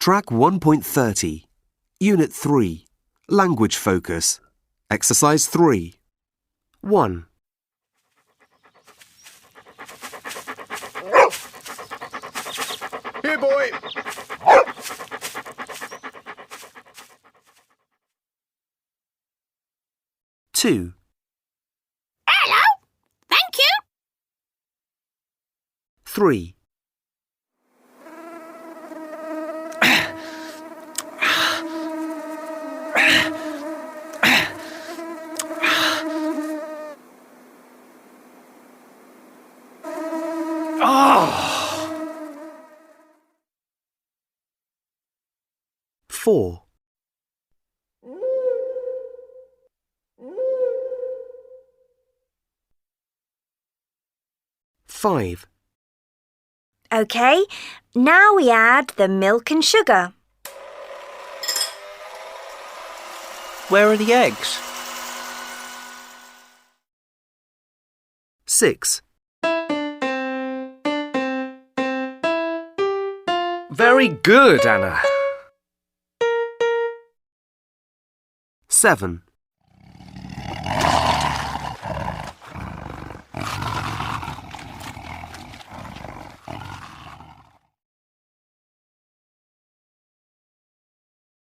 Track 1.30, Unit 3, Language Focus, Exercise 3. 1. Here, boy! 2. Hello. Thank you. 3. Oh! 4. 5. OK, now we add the milk and sugar. Where are the eggs? 6. Very good, Anna. 7.